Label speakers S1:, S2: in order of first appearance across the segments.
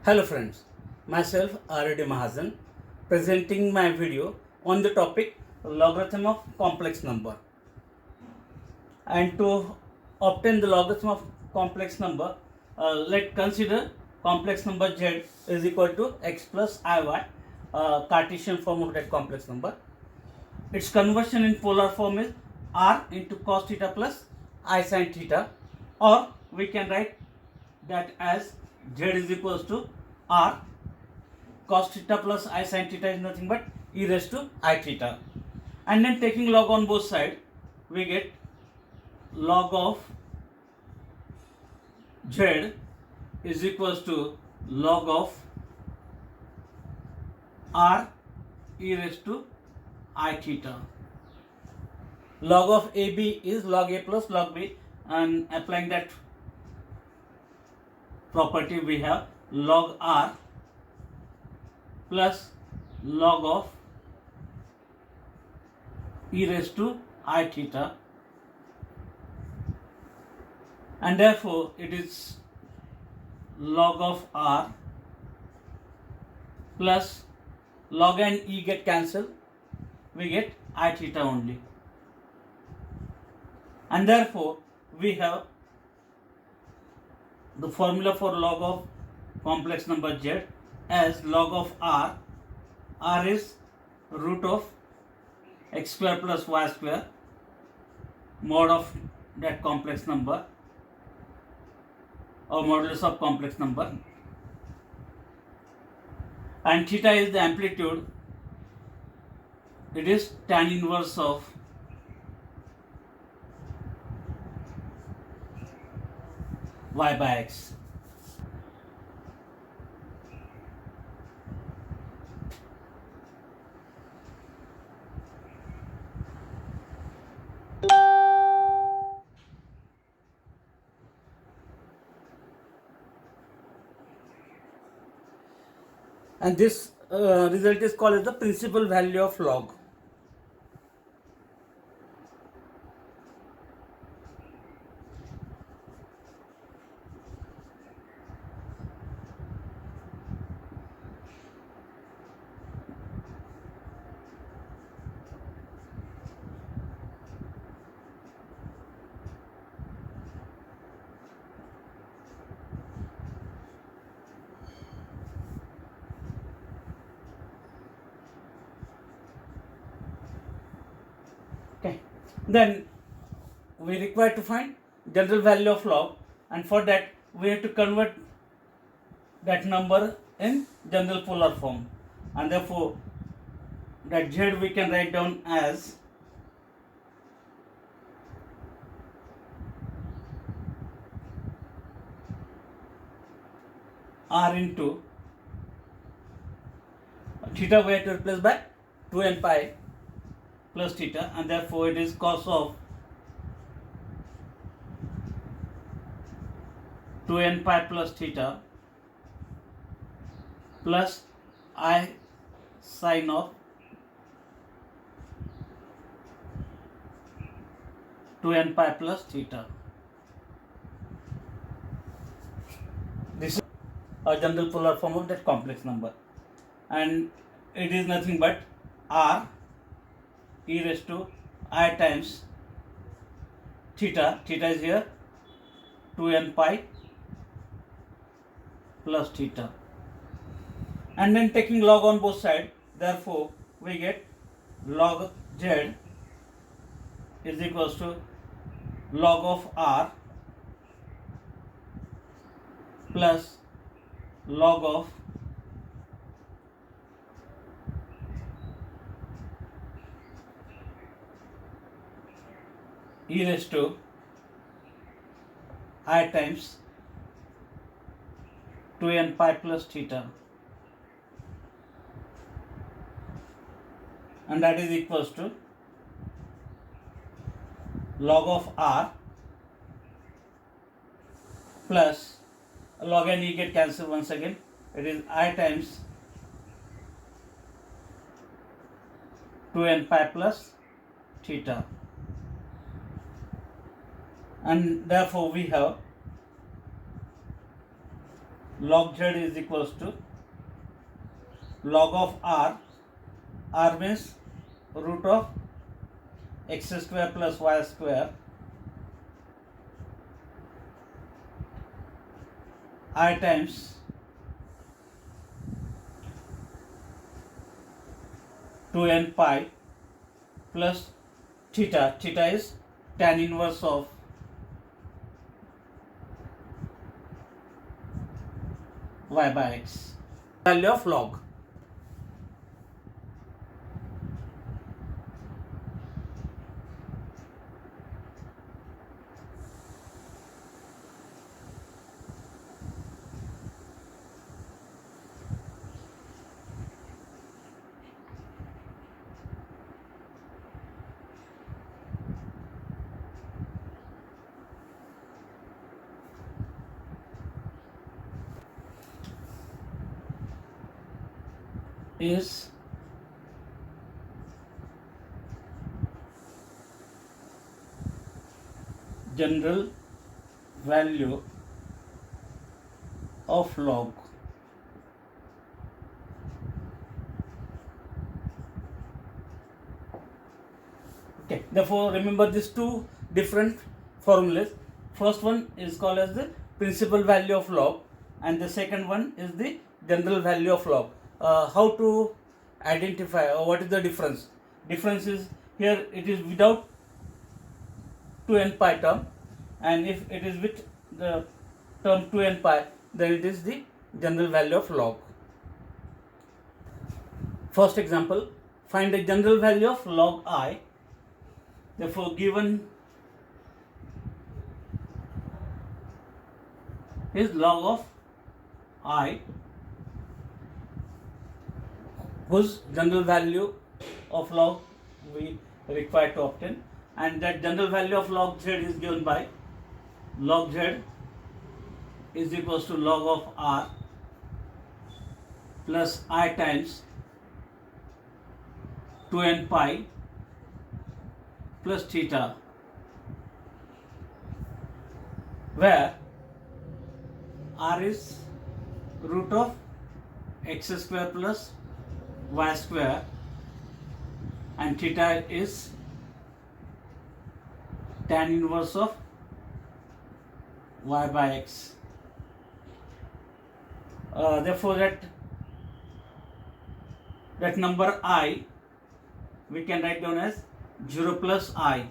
S1: Hello friends, myself R.D. Mahajan presenting my video on the topic logarithm of complex number. And to obtain the logarithm of complex number, let's consider complex number z is equal to x plus iy, Cartesian form of that complex number. Its conversion in polar form is r into cos theta plus I sin theta, or we can write that as z is equals to r cos theta plus I sin theta is nothing but e raised to I theta, and then taking log on both sides we get log of z is equals to log of r e raised to I theta. Log of AB is log A plus log B, and applying that property we have log R plus log of e raised to I theta, and therefore it is log of R plus log and e get cancelled, we get I theta only, and therefore we have the formula for log of complex number z as log of r. R is root of x square plus y square mod of that complex number or modulus of complex number, and theta is the amplitude. It is tan inverse of y by x. And this result is called as the principal value of log. Okay, then we require to find general value of log, and for that we have to convert that number in general polar form, and therefore that z we can write down as r into theta we have to replace by 2n pi plus theta, and therefore it is cos of 2n pi plus theta plus I sin of 2n pi plus theta. This is a general polar form of that complex number, and it is nothing but r e raised to I times theta. Theta is here 2n pi plus theta, and then taking log on both sides, therefore we get log z is equals to log of r plus log of e raised to I times 2n pi plus theta, and that is equals to log of r plus log and e get cancelled once again, it is I times 2n pi plus theta, and therefore we have log z is equals to log of r. R means root of x square plus y square, I times 2n pi plus theta. Theta is tan inverse of y by x. Value of log. Is general value of log. Okay, therefore remember these two different formulas. First one is called as the principal value of log, and the second one is the general value of log. How to identify, or what is the difference? Difference is, here it is without 2n pi term, and if it is with the term 2n pi, then it is the general value of log. First example, find the general value of log I. Therefore, given is log of I, whose general value of log we require to obtain, and that general value of log z is given by log z is equals to log of r plus I times 2n pi plus theta, where r is root of x square plus y square and theta is tan inverse of y by x. Therefore that number I we can write down as 0 plus I,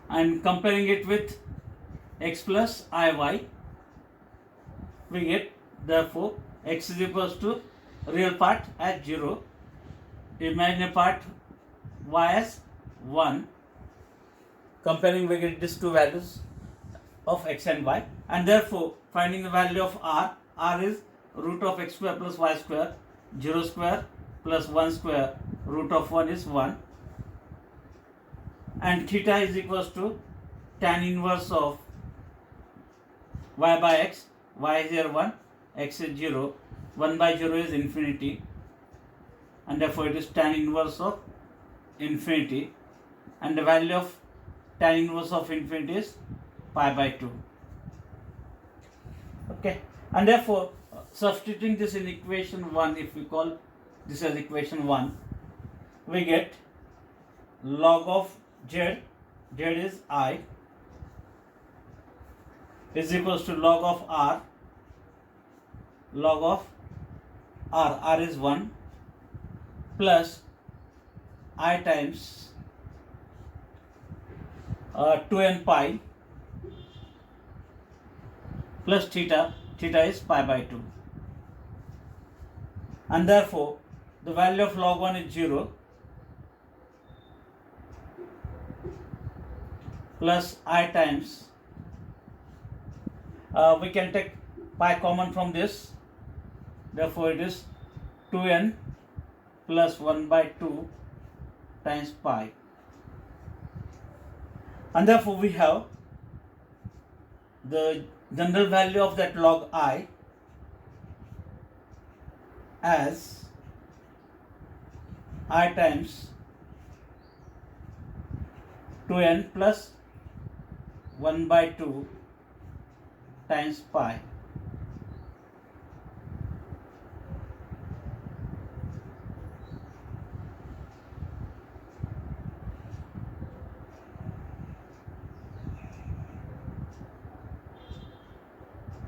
S1: and comparing it with x plus iy, we get, therefore x is equals to real part as 0, imaginary part y as 1. Comparing, we get these two values of x and y, and therefore finding the value of r is root of x square plus y square, 0 square plus 1 square, root of 1 is 1, and theta is equals to tan inverse of y by x. Y is here 1, x is 0, 1 by 0 is infinity, and therefore it is tan inverse of infinity, and the value of tan inverse of infinity is pi by 2. Okay, and therefore substituting this in equation 1, if we call this as equation 1, we get log of z is I, is equals to log of r is 1 plus I times 2n pi plus theta is pi by 2, and therefore the value of log 1 is 0 plus I times, we can take pi common from this, therefore it is 2n plus 1 by 2 times pi, and therefore we have the general value of that log I as I times 2n plus 1 by 2 times pi.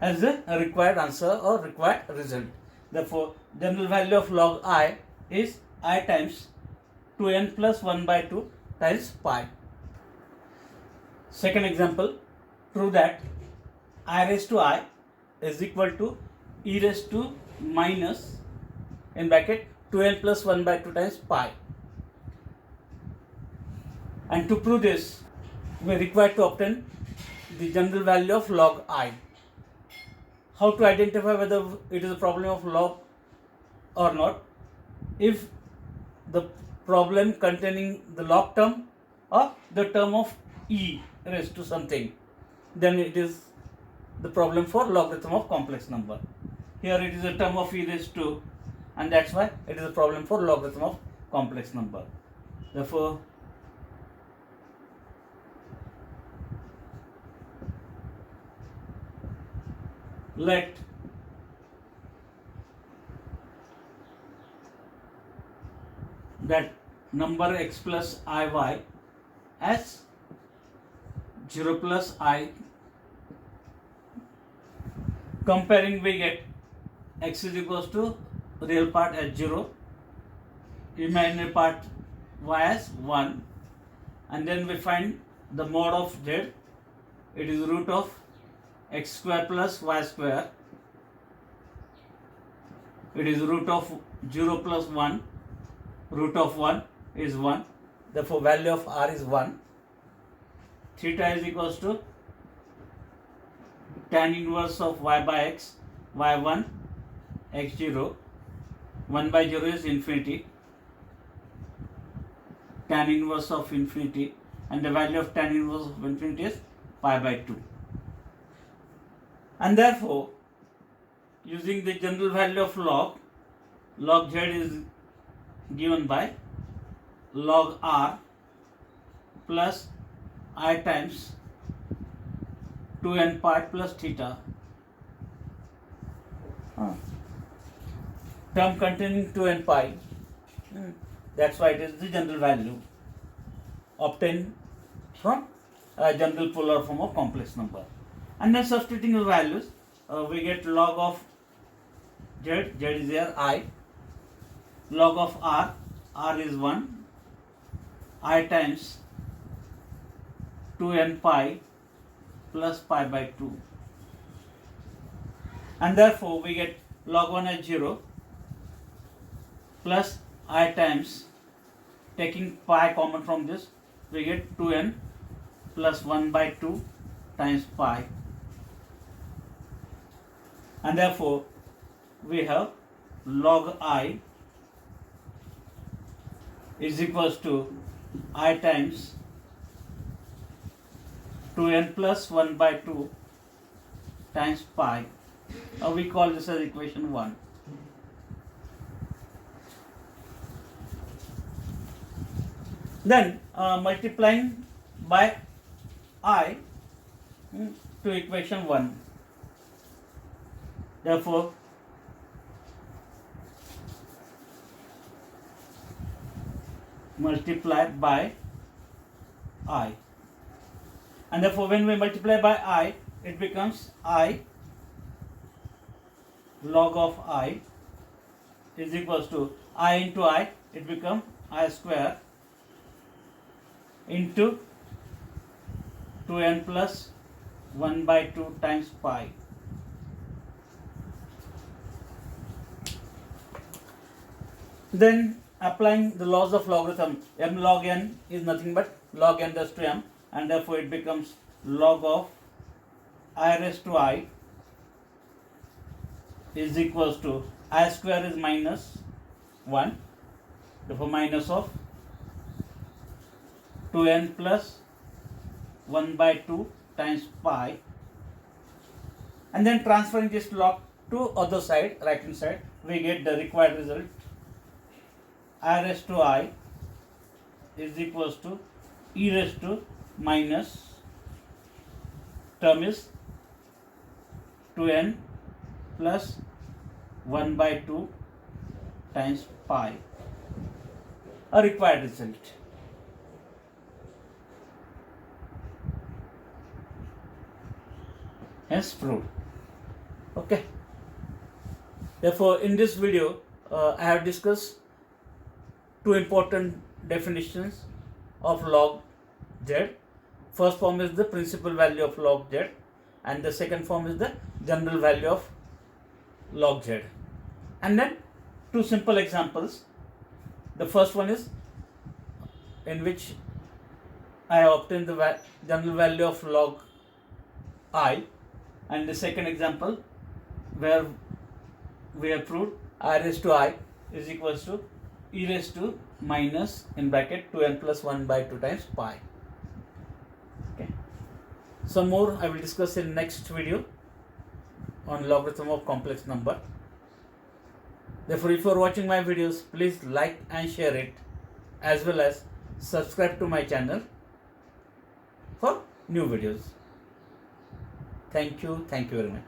S1: As the required answer or required result. Therefore, general value of log I is I times 2n plus 1 by 2 times pi. Second example, prove that I raised to I is equal to e raised to minus in bracket 2n plus 1 by 2 times pi. And to prove this, we are required to obtain the general value of log I. How to identify whether it is a problem of log or not? If the problem containing the log term or the term of e raised to something, then it is the problem for logarithm of complex number. Here it is a term of e raised to, and that's why it is a problem for logarithm of complex number. Therefore, let that number x plus iy as 0 plus I. Comparing, we get x is equals to real part as 0, imaginary part y as 1, and then we find the mod of z. It is root of x square plus y square. It is root of 0 plus 1. Root of 1 is 1. Therefore, value of r is 1. Theta is equals to tan inverse of y by x, y1, x0. 1 by 0 is infinity. Tan inverse of infinity, and the value of tan inverse of infinity is pi by 2. And therefore, using the general value of log z is given by log r plus I times 2n part plus theta. Term containing 2n pi. That's why it is the general value obtained from a general polar form of complex number. And then substituting the values, we get log of z is here I, log of r is 1, I times 2n pi plus pi by 2. And therefore, we get log 1 as 0 plus I times, taking pi common from this, we get 2n plus 1 by 2 times pi. And therefore, we have log I is equals to I times 2n plus 1 by 2 times pi. We call this as equation 1. Then multiplying by I to equation 1. Therefore, multiply by I. And therefore, when we multiply by I, it becomes I log of I is equals to I into I, it becomes I square into 2n plus 1 by 2 times pi. Then applying the laws of logarithm, m log n is nothing but log n raised to m, and therefore it becomes log of I raised to I is equals to I square is minus 1, therefore minus of 2n plus 1 by 2 times pi, and then transferring this log to other side, right hand side, we get the required result. I raised to I is equals to e raised to minus term is 2n plus 1 by 2 times pi, a required result. Hence proved. Okay. Therefore, in this video, I have discussed two important definitions of log z. First form is the principal value of log z, and the second form is the general value of log z. And then two simple examples. The first one is in which I obtained the general value of log I, and the second example where we have proved I raised to I is equals to e raised to minus in bracket 2n plus 1 by 2 times pi. Okay. Some more I will discuss in next video on logarithm of complex number. Therefore, if you are watching my videos, please like and share it, as well as subscribe to my channel for new videos. Thank you very much.